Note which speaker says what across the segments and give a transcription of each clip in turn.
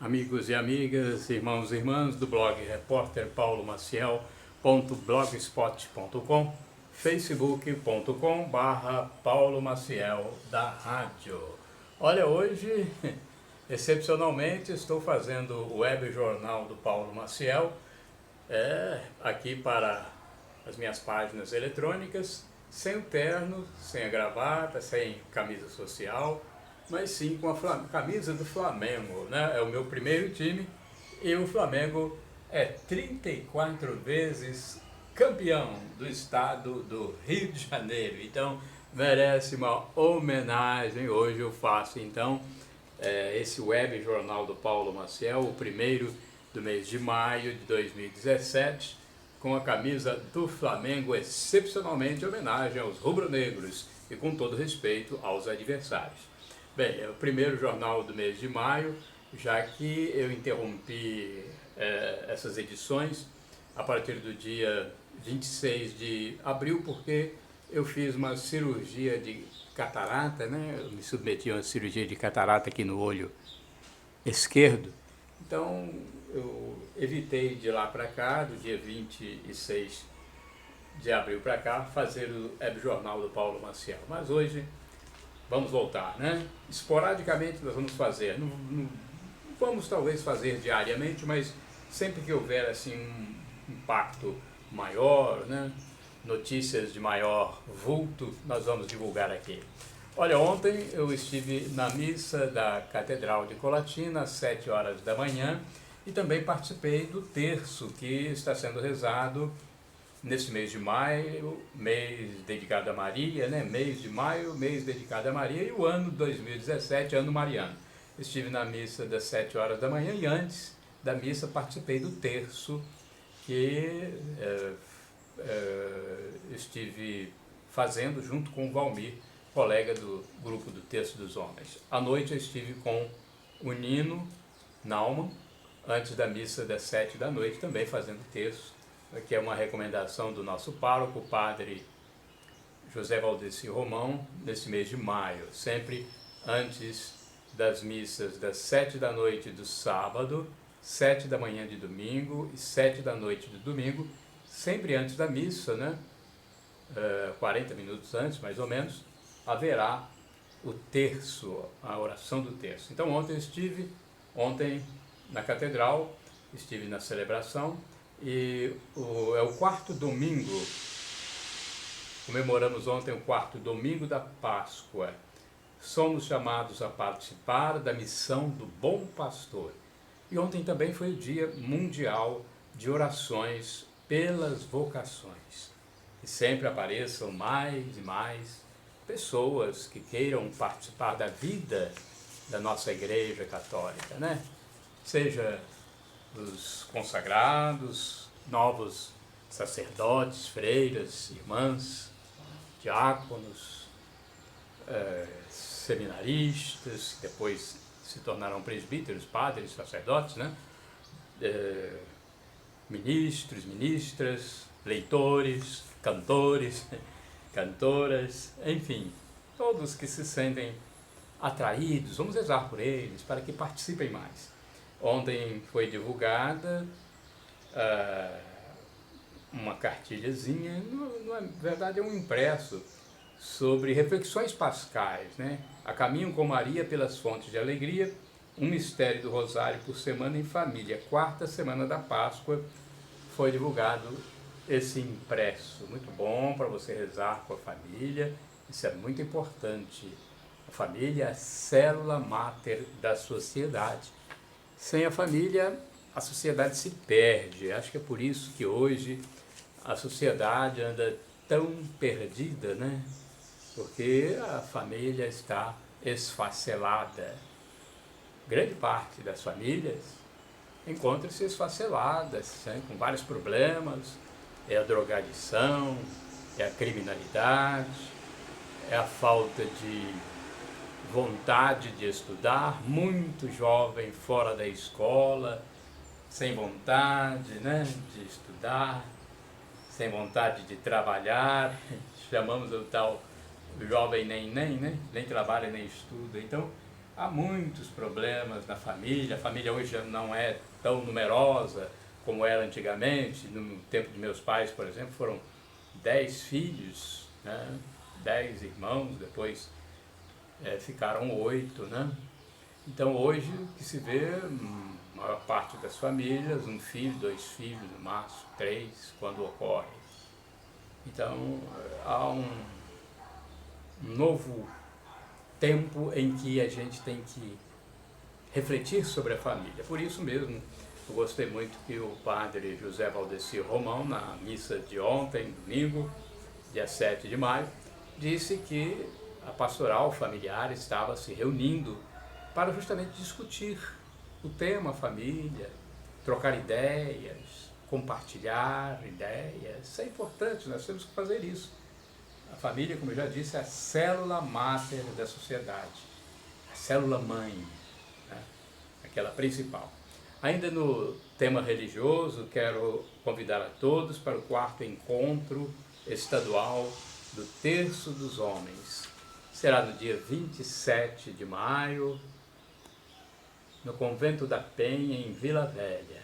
Speaker 1: amigos e amigas, irmãos e irmãs do blog Repórter Paulo Maciel.blogspot.com, facebook.com/Paulo Maciel da rádio. Olha, hoje, excepcionalmente, estou fazendo o web jornal do Paulo Maciel, aqui para as minhas páginas eletrônicas, sem o terno, sem a gravata, sem camisa social, mas sim com a camisa do Flamengo, né? É o meu primeiro time e o Flamengo é 34 vezes campeão do estado do Rio de Janeiro, então merece uma homenagem. Hoje eu faço então esse web jornal do Paulo Maciel, o primeiro do mês de maio de 2017, com a camisa do Flamengo, excepcionalmente em homenagem aos rubro-negros e com todo respeito aos adversários. Bem, é o primeiro jornal do mês de maio, já que eu interrompi essas edições a partir do dia 26 de abril, porque eu fiz uma cirurgia de catarata, né? Eu me submeti a uma cirurgia de catarata aqui no olho esquerdo, então eu evitei de lá para cá, do dia 26 de abril para cá, fazer o web jornal do Paulo Maciel. Mas hoje vamos voltar, né? Esporadicamente nós vamos fazer, não vamos talvez fazer diariamente, mas sempre que houver assim um impacto maior, né? Notícias de maior vulto, nós vamos divulgar aqui. Olha, ontem eu estive na missa da Catedral de Colatina às 7 horas da manhã e também participei do terço que está sendo rezado nesse mês de maio, mês dedicado a Maria, né? Mês de maio, mês dedicado a Maria, e o ano 2017, ano mariano. Estive na missa das 7 horas da manhã e antes da missa participei do terço que estive fazendo junto com o Valmir, colega do grupo do Terço dos Homens. À noite eu estive com o Nino Naumann, antes da missa das 7 da noite, também fazendo terço, que é uma recomendação do nosso pároco, o padre José Valdeci Romão, nesse mês de maio, sempre antes das missas das 7 da noite do sábado, 7 da manhã de domingo e 7 da noite de domingo, sempre antes da missa, né? 40 minutos antes, mais ou menos, haverá o terço, a oração do terço. Então ontem eu estive na catedral, estive na celebração, e é o quarto domingo, comemoramos ontem o quarto domingo da Páscoa. Somos chamados a participar da missão do Bom Pastor. E ontem também foi o Dia Mundial de Orações pelas Vocações. Que sempre apareçam mais e mais pessoas que queiram participar da vida da nossa Igreja Católica, né? Seja os consagrados, novos sacerdotes, freiras, irmãs, diáconos, seminaristas, que depois se tornarão presbíteros, padres, sacerdotes, né? Ministros, ministras, leitores, cantores, cantoras, enfim, todos que se sentem atraídos, vamos rezar por eles, para que participem mais. Ontem foi divulgada uma cartilhazinha, na verdade é um impresso, sobre reflexões pascais, né? A caminho com Maria pelas fontes de alegria, um mistério do Rosário por semana em família, quarta semana da Páscoa, foi divulgado esse impresso, muito bom para você rezar com a família, isso é muito importante. A família é a célula máter da sociedade. Sem a família, a sociedade se perde. Acho que é por isso que hoje a sociedade anda tão perdida, né? Porque a família está esfacelada. Grande parte das famílias encontra-se esfaceladas, né? Com vários problemas. É a drogadição, é a criminalidade, é a falta de vontade de estudar, muito jovem fora da escola, sem vontade, né, de estudar, sem vontade de trabalhar, chamamos o tal jovem nem, né, nem trabalha nem estuda. Então há muitos problemas na família. A família hoje não é tão numerosa como era antigamente. No tempo de meus pais, por exemplo, foram 10 filhos, né? 10 irmãos, depois ficaram 8, né? Então hoje o que se vê, a maior parte das famílias, um filho, 2 filhos, no máximo 3, quando ocorre. Então há um novo tempo em que a gente tem que refletir sobre a família. Por isso mesmo, eu gostei muito que o padre José Valdeci Romão, na missa de ontem, domingo, dia 7 de maio, disse que a pastoral familiar estava se reunindo para justamente discutir o tema família, trocar ideias, compartilhar ideias. Isso é importante, nós temos que fazer isso. A família, como eu já disse, é a célula máter da sociedade, a célula mãe, né? Aquela principal. Ainda no tema religioso, quero convidar a todos para o 4º encontro estadual do Terço dos Homens. Será no dia 27 de maio, no Convento da Penha, em Vila Velha.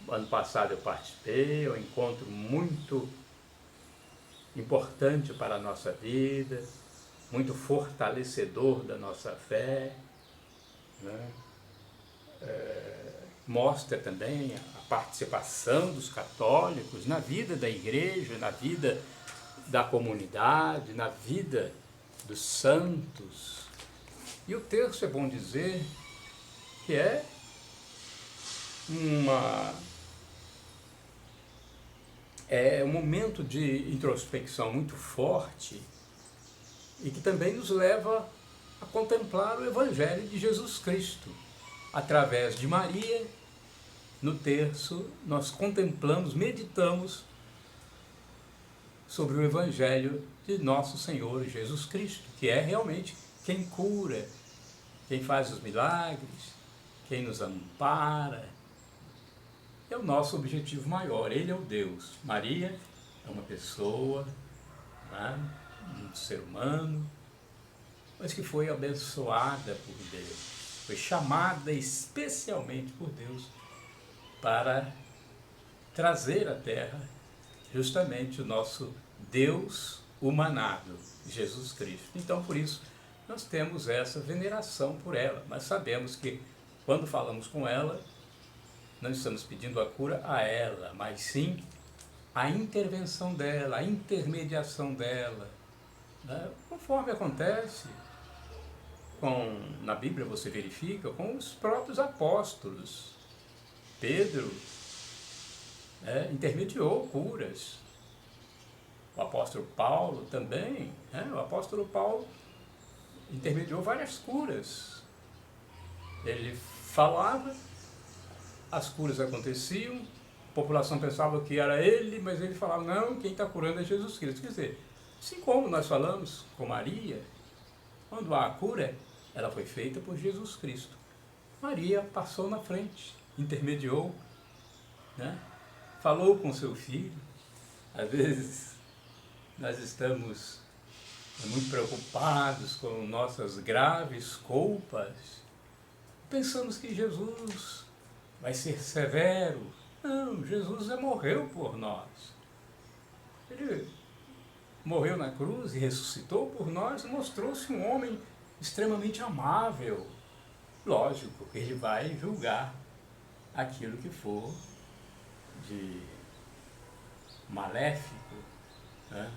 Speaker 1: Ano passado eu participei, é um encontro muito importante para a nossa vida, muito fortalecedor da nossa fé, né? Mostra também a participação dos católicos na vida da igreja, na vida da comunidade, na vida dos santos. E o terço, é bom dizer, que é um momento de introspecção muito forte e que também nos leva a contemplar o Evangelho de Jesus Cristo. Através de Maria, no terço, nós contemplamos, meditamos sobre o Evangelho de nosso Senhor Jesus Cristo, que é realmente quem cura, quem faz os milagres, quem nos ampara. É o nosso objetivo maior. Ele é o Deus. Maria é uma pessoa, né? Um ser humano, mas que foi abençoada por Deus. Foi chamada especialmente por Deus para trazer à Terra justamente o nosso Deus humanado, Jesus Cristo. Então, por isso, nós temos essa veneração por ela, mas sabemos que quando falamos com ela, não estamos pedindo a cura a ela, mas sim a intervenção dela, a intermediação dela, né? Conforme acontece na Bíblia, você verifica, com os próprios apóstolos. Pedro intermediou curas. O apóstolo Paulo também, o apóstolo Paulo intermediou várias curas. Ele falava, as curas aconteciam, a população pensava que era ele, mas ele falava, não, quem está curando é Jesus Cristo. Quer dizer, assim como nós falamos com Maria, quando há a cura, ela foi feita por Jesus Cristo. Maria passou na frente, intermediou, né? Falou com seu filho. Às vezes nós estamos muito preocupados com nossas graves culpas, pensamos que Jesus vai ser severo. Não, Jesus já morreu por nós. Ele morreu na cruz e ressuscitou por nós, mostrou-se um homem extremamente amável. Lógico, ele vai julgar aquilo que for de maléfico, né?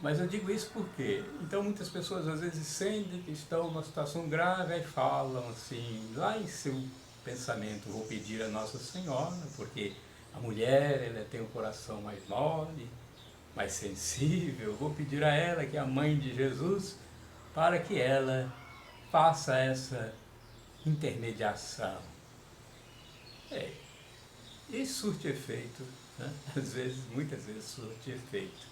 Speaker 1: Mas eu digo isso porque, então muitas pessoas às vezes sentem que estão numa situação grave e falam assim, lá em seu pensamento, vou pedir a Nossa Senhora, porque a mulher ela tem o coração mais mole, mais sensível, vou pedir a ela, que é a mãe de Jesus, para que ela faça essa intermediação. E surte efeito, né? Às vezes, muitas vezes surte efeito.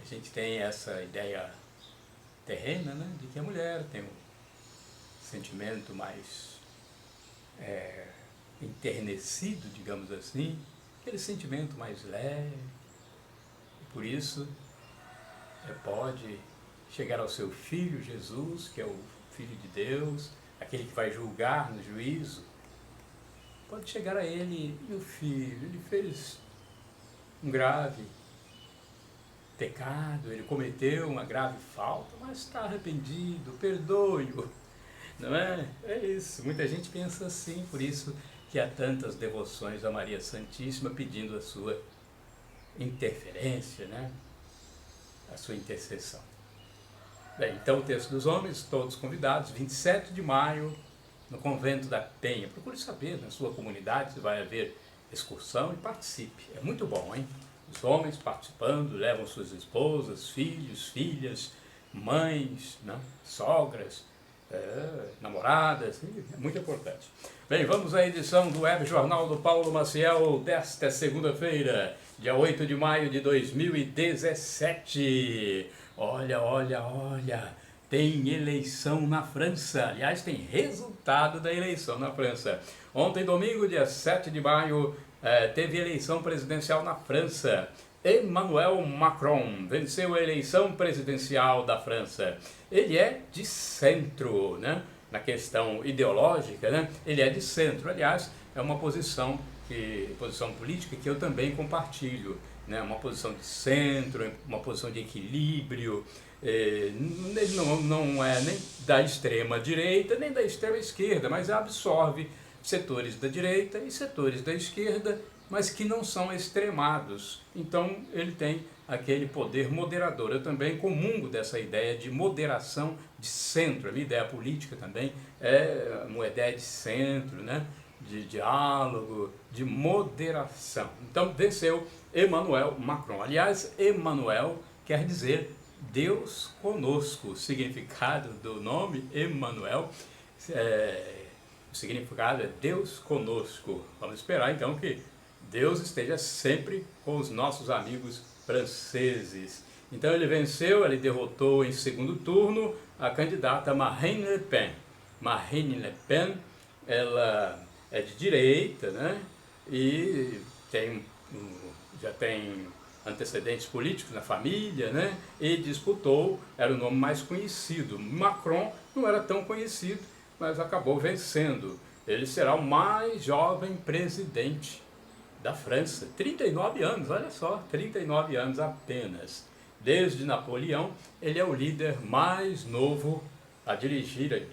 Speaker 1: A gente tem essa ideia terrena, né, de que a mulher tem um sentimento mais enternecido, digamos assim, aquele sentimento mais leve, e por isso pode chegar ao seu Filho Jesus, que é o Filho de Deus, aquele que vai julgar no juízo, pode chegar a ele: meu filho, ele fez um grave pecado, ele cometeu uma grave falta, mas está arrependido, perdoe-o. Não é? É isso. Muita gente pensa assim, por isso que há tantas devoções a Maria Santíssima pedindo a sua interferência, né? A sua intercessão. Bem, então o texto dos homens, todos convidados, 27 de maio, no Convento da Penha. Procure saber, na sua comunidade, se vai haver excursão e participe. É muito bom, hein? Os homens participando, levam suas esposas, filhos, filhas, mães, né? Sogras, namoradas, é muito importante. Bem, vamos à edição do Web Jornal do Paulo Maciel desta segunda-feira, dia 8 de maio de 2017. Olha, tem eleição na França. Aliás, tem resultado da eleição na França. Ontem, domingo, dia 7 de maio, teve eleição presidencial na França. Emmanuel Macron venceu a eleição presidencial da França. Ele é de centro, né? Na questão ideológica, né? Ele é de centro. Aliás, é uma posição política que eu também compartilho, né? Uma posição de centro, uma posição de equilíbrio. Ele não é nem da extrema direita nem da extrema esquerda, mas absorve setores da direita e setores da esquerda, mas que não são extremados. Então ele tem aquele poder moderador. Eu também comungo dessa ideia de moderação de centro. A minha ideia política também é uma ideia de centro, né? De diálogo, de moderação. Então venceu Emmanuel Macron. Aliás, Emmanuel quer dizer Deus conosco. O significado do nome Emmanuel, o significado é Deus conosco. Vamos esperar então que Deus esteja sempre com os nossos amigos franceses. Então ele venceu, ele derrotou em segundo turno a candidata Marine Le Pen. Marine Le Pen, ela é de direita, né? E já tem antecedentes políticos na família, né? E disputou, era o nome mais conhecido. Macron não era tão conhecido, mas acabou vencendo. Ele será o mais jovem presidente da França. 39 anos, olha só, 39 anos apenas. Desde Napoleão, ele é o líder mais novo a dirigir,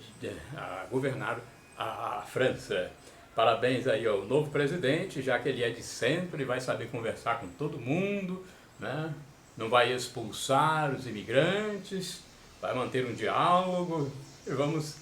Speaker 1: a governar a França. Parabéns aí ao novo presidente, já que ele é de centro, ele vai saber conversar com todo mundo, né? Não vai expulsar os imigrantes, vai manter um diálogo e vamos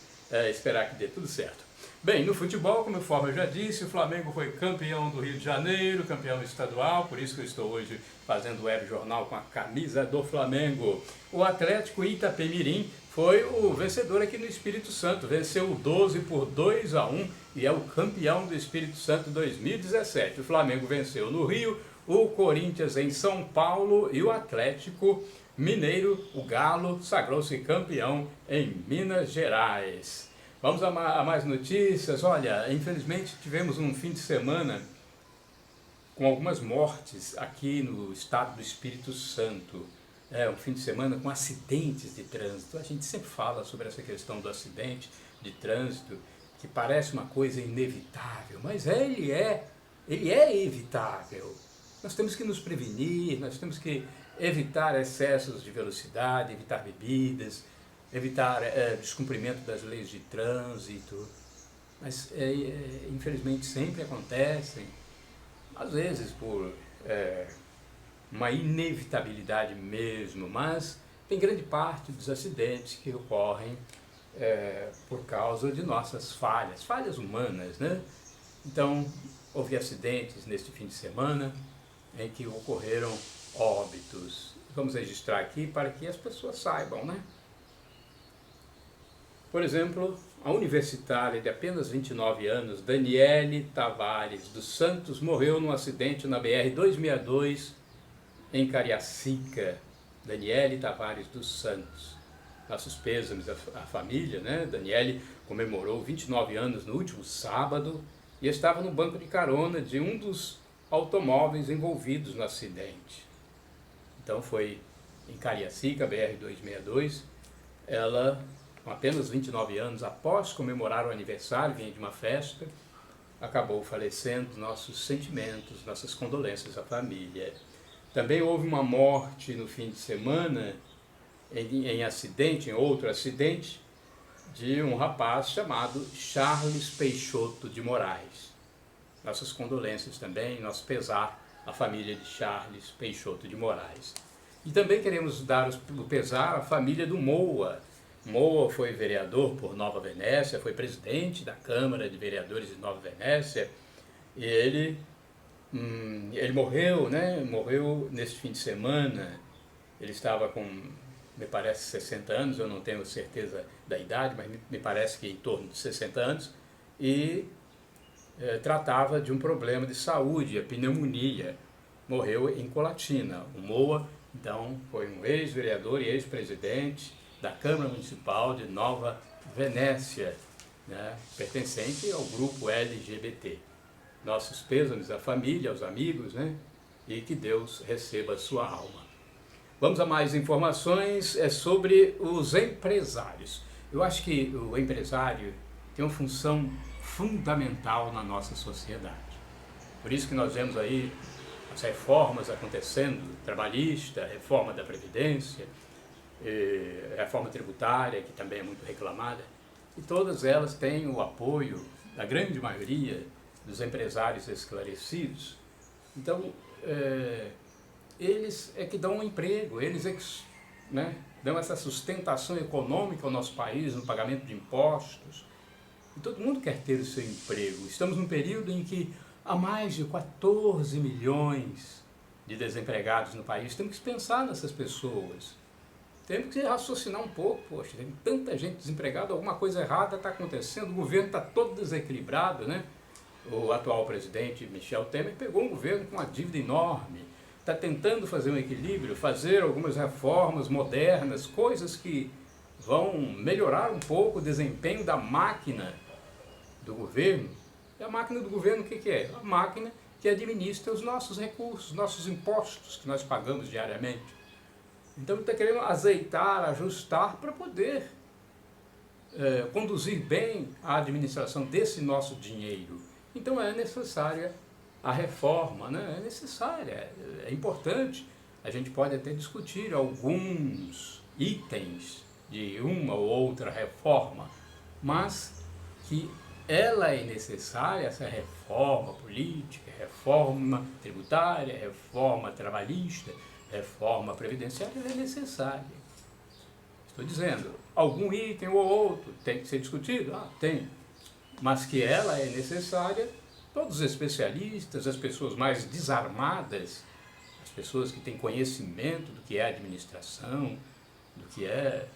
Speaker 1: esperar que dê tudo certo. Bem, no futebol, conforme eu já disse, o Flamengo foi campeão do Rio de Janeiro, campeão estadual, por isso que eu estou hoje fazendo o Web Jornal com a camisa do Flamengo. O Atlético Itapemirim foi o vencedor aqui no Espírito Santo, venceu o 12 por 2-1 e é o campeão do Espírito Santo 2017. O Flamengo venceu no Rio, o Corinthians em São Paulo e o Atlético Mineiro, o Galo, sagrou-se campeão em Minas Gerais. Vamos a mais notícias. Olha, infelizmente tivemos um fim de semana com algumas mortes aqui no estado do Espírito Santo. Um fim de semana com acidentes de trânsito. A gente sempre fala sobre essa questão do acidente de trânsito, que parece uma coisa inevitável, mas ele é evitável. Nós temos que nos prevenir, nós temos que evitar excessos de velocidade, evitar bebidas, evitar descumprimento das leis de trânsito, mas infelizmente sempre acontecem, às vezes por uma inevitabilidade mesmo, mas tem grande parte dos acidentes que ocorrem por causa de nossas falhas humanas, né? Então, houve acidentes neste fim de semana em que ocorreram óbitos. Vamos registrar aqui para que as pessoas saibam, né? Por exemplo, a universitária de apenas 29 anos, Daniele Tavares dos Santos, morreu num acidente na BR-262 em Cariacica. Daniele Tavares dos Santos. Nossos pêsames à família, né? Daniele comemorou 29 anos no último sábado e estava no banco de carona de um dos automóveis envolvidos no acidente. Então foi em Cariacica, BR-262. Ela, com apenas 29 anos, após comemorar o aniversário, vinha de uma festa, acabou falecendo. Nossos sentimentos, nossas condolências à família. Também houve uma morte no fim de semana, em outro acidente, de um rapaz chamado Charles Peixoto de Moraes. Nossas condolências também, nosso pesar à família de Charles Peixoto de Moraes. E também queremos dar o pesar à família do Moa. Moa foi vereador por Nova Venécia, foi presidente da Câmara de Vereadores de Nova Venécia, e ele morreu, né? Morreu nesse fim de semana. Ele estava com, me parece, 60 anos, eu não tenho certeza da idade, mas me parece que em torno de 60 anos, e tratava de um problema de saúde, a pneumonia. Morreu em Colatina. O Moa, então, foi um ex-vereador e ex-presidente da Câmara Municipal de Nova Venécia, né, pertencente ao grupo LGBT. Nossos pêsames à família, aos amigos, né, e que Deus receba a sua alma. Vamos a mais informações sobre os empresários. Eu acho que o empresário tem uma função fundamental na nossa sociedade. Por isso que nós vemos aí as reformas acontecendo, trabalhista, reforma da Previdência, reforma tributária, que também é muito reclamada, e todas elas têm o apoio da grande maioria dos empresários esclarecidos. Então, eles é que dão um emprego, eles é que, né, dão essa sustentação econômica ao nosso país, no pagamento de impostos. E todo mundo quer ter o seu emprego. Estamos num período em que há mais de 14 milhões de desempregados no país. Temos que pensar nessas pessoas. Temos que raciocinar um pouco. Poxa, tem tanta gente desempregada, alguma coisa errada está acontecendo, o governo está todo desequilibrado, né? O atual presidente, Michel Temer, pegou um governo com uma dívida enorme, está tentando fazer um equilíbrio, fazer algumas reformas modernas, coisas que vão melhorar um pouco o desempenho da máquina do governo. E a máquina do governo o que é? A máquina que administra os nossos recursos, nossos impostos que nós pagamos diariamente. Então ele está querendo azeitar, ajustar para poder conduzir bem a administração desse nosso dinheiro. Então é necessária a reforma, né? É necessária, é importante. A gente pode até discutir alguns itens de uma ou outra reforma, mas que ela é necessária, essa reforma política, reforma tributária, reforma trabalhista, reforma previdenciária, ela é necessária. Estou dizendo, algum item ou outro tem que ser discutido? Tem. Mas que ela é necessária, todos os especialistas, as pessoas mais desarmadas, as pessoas que têm conhecimento do que é administração, do que é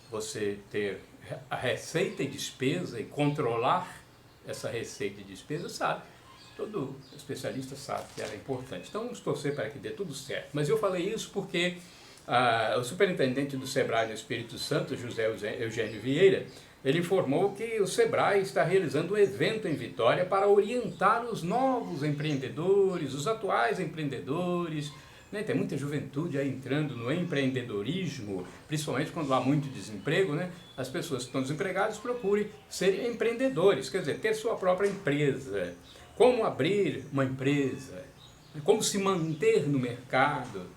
Speaker 1: você ter a receita e despesa e controlar essa receita e despesa, sabe? Todo especialista sabe que ela é importante. Então vamos torcer para que dê tudo certo. Mas eu falei isso porque o superintendente do SEBRAE no Espírito Santo, José Eugênio Vieira, ele informou que o SEBRAE está realizando um evento em Vitória para orientar os novos empreendedores, os atuais empreendedores, né? Tem muita juventude aí entrando no empreendedorismo, principalmente quando há muito desemprego, né? As pessoas que estão desempregadas procurem ser empreendedores, quer dizer, ter sua própria empresa. Como abrir uma empresa, como se manter no mercado,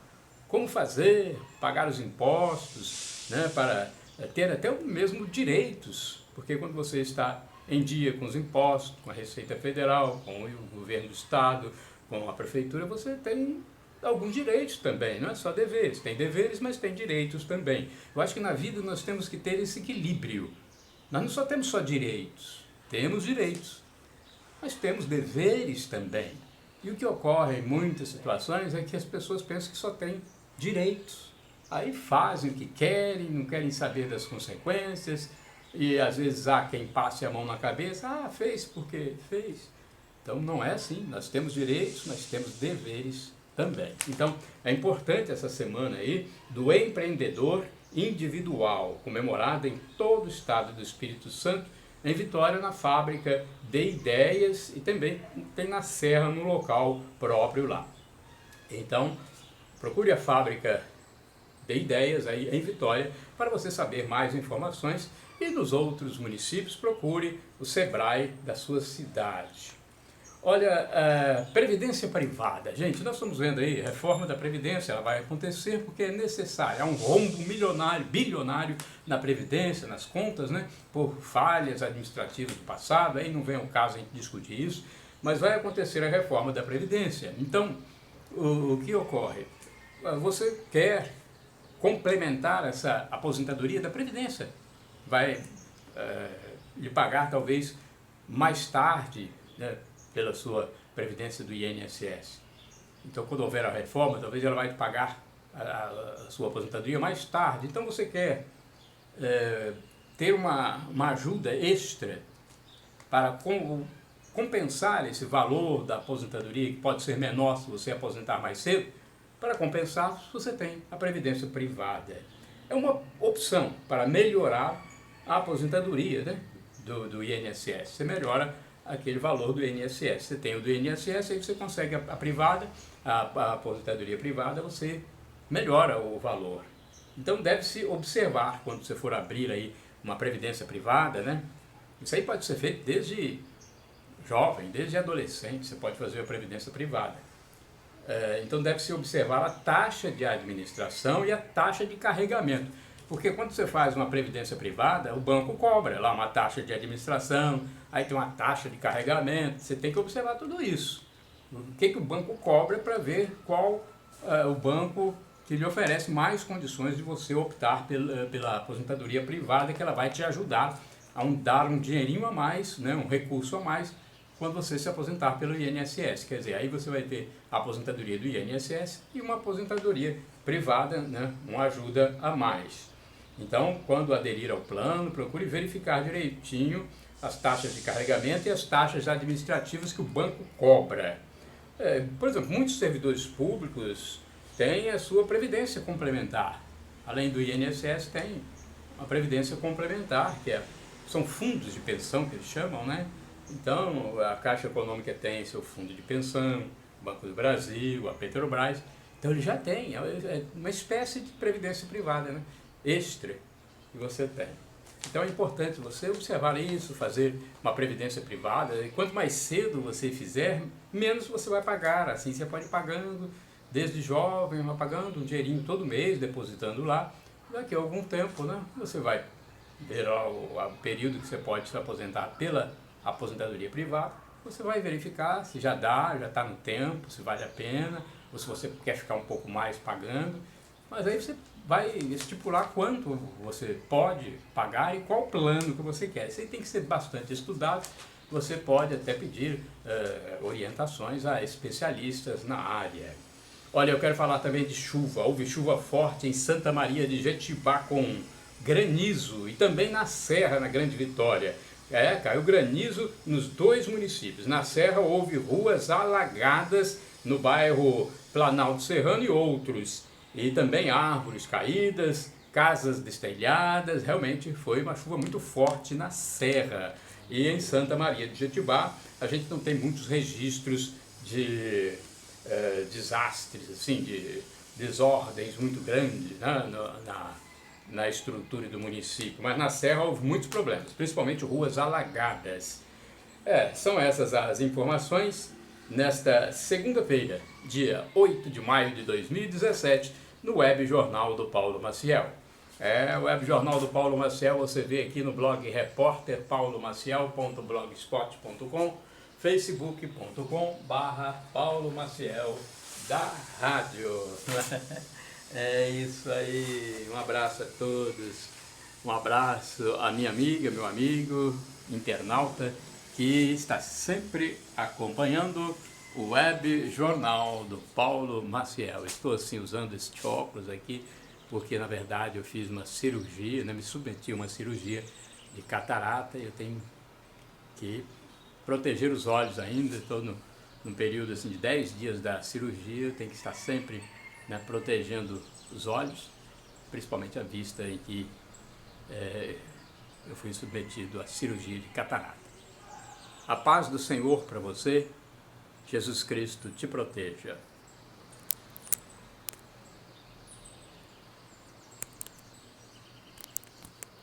Speaker 1: como fazer, pagar os impostos, né, para ter até mesmo direitos, porque quando você está em dia com os impostos, com a Receita Federal, com o governo do Estado, com a Prefeitura, você tem alguns direitos também, não é só deveres, tem deveres, mas tem direitos também. Eu acho que na vida nós temos que ter esse equilíbrio. Nós não só temos só direitos, temos direitos, mas temos deveres também. E o que ocorre em muitas situações é que as pessoas pensam que só têm direitos. Aí fazem o que querem, não querem saber das consequências, e às vezes há quem passe a mão na cabeça, fez porque fez. Então não é assim, nós temos direitos, mas temos deveres também. Então é importante essa semana aí do empreendedor individual, comemorada em todo o estado do Espírito Santo, em Vitória, na fábrica de ideias, e também tem na Serra, no local próprio lá. Então, procure a fábrica dê ideias aí em Vitória. Para você saber mais informações e nos outros municípios, procure o Sebrae da sua cidade. Olha, previdência privada. Gente, nós estamos vendo aí, reforma da Previdência, ela vai acontecer porque é necessário. Há um rombo milionário, bilionário na Previdência, nas contas, né? Por falhas administrativas do passado, aí não vem ao caso a gente discutir isso, mas vai acontecer a reforma da Previdência. Então, o que ocorre? Você quer complementar essa aposentadoria da Previdência. Vai lhe pagar talvez mais tarde, né, pela sua previdência do INSS. Então, quando houver a reforma, talvez ela vai te pagar a sua aposentadoria mais tarde. Então, você quer ter uma ajuda extra para compensar esse valor da aposentadoria, que pode ser menor se você aposentar mais cedo. Para compensar, você tem a previdência privada. É uma opção para melhorar a aposentadoria, né, do INSS. Você melhora aquele valor do INSS. Você tem o do INSS, aí você consegue a privada, a aposentadoria privada, você melhora o valor. Então deve-se observar quando você for abrir aí uma previdência privada, né? Isso aí pode ser feito desde jovem, desde adolescente, você pode fazer a previdência privada. Então deve-se observar a taxa de administração e a taxa de carregamento. Porque quando você faz uma previdência privada, o banco cobra lá uma taxa de administração, aí tem uma taxa de carregamento, você tem que observar tudo isso. O que o banco cobra para ver qual o banco que lhe oferece mais condições de você optar pela aposentadoria privada, que ela vai te ajudar a dar um dinheirinho a mais, né, um recurso a mais, quando você se aposentar pelo INSS. Quer dizer, aí você vai ter a aposentadoria do INSS e uma aposentadoria privada, né, uma ajuda a mais. Então, quando aderir ao plano, procure verificar direitinho as taxas de carregamento e as taxas administrativas que o banco cobra. Por exemplo, muitos servidores públicos têm a sua previdência complementar. Além do INSS, tem uma previdência complementar, são fundos de pensão que eles chamam, né? Então, a Caixa Econômica tem seu fundo de pensão, o Banco do Brasil, a Petrobras. Então, ele já tem, é uma espécie de previdência privada, né, extra que você tem. Então, é importante você observar isso, fazer uma previdência privada. E quanto mais cedo você fizer, menos você vai pagar. Assim, você pode ir pagando desde jovem, vai pagando um dinheirinho todo mês, depositando lá. Daqui a algum tempo, né, você vai ver o período que você pode se aposentar pela aposentadoria privada, você vai verificar se já está no tempo, se vale a pena, ou se você quer ficar um pouco mais pagando, mas aí você vai estipular quanto você pode pagar e qual plano que você quer. Isso aí tem que ser bastante estudado, você pode até pedir orientações a especialistas na área. Olha, eu quero falar também de chuva. Houve chuva forte em Santa Maria de Jetibá com granizo e também na Serra, na Grande Vitória. Caiu granizo nos dois municípios. Na Serra houve ruas alagadas no bairro Planalto Serrano e outros. E também árvores caídas, casas destelhadas. Realmente foi uma chuva muito forte na Serra. E em Santa Maria de Jetibá a gente não tem muitos registros de desastres, assim, de desordens muito grandes, né, na estrutura do município, mas na Serra houve muitos problemas, principalmente ruas alagadas. São essas as informações nesta segunda-feira, dia 8 de maio de 2017, no Web Jornal do Paulo Maciel. O Web Jornal do Paulo Maciel você vê aqui no blog repórterpaulomaciel.blogspot.com, facebook.com/Paulo Maciel da rádio. É isso aí, um abraço a todos, um abraço à minha amiga, meu amigo, internauta, que está sempre acompanhando o Web Jornal do Paulo Maciel. Estou assim usando este óculos aqui, porque na verdade eu fiz uma cirurgia, né, me submeti a uma cirurgia de catarata e eu tenho que proteger os olhos ainda. Estou num período assim, de 10 dias da cirurgia, eu tenho que estar sempre, né, protegendo os olhos, principalmente a vista em que eu fui submetido à cirurgia de catarata. A paz do Senhor para você, Jesus Cristo te proteja.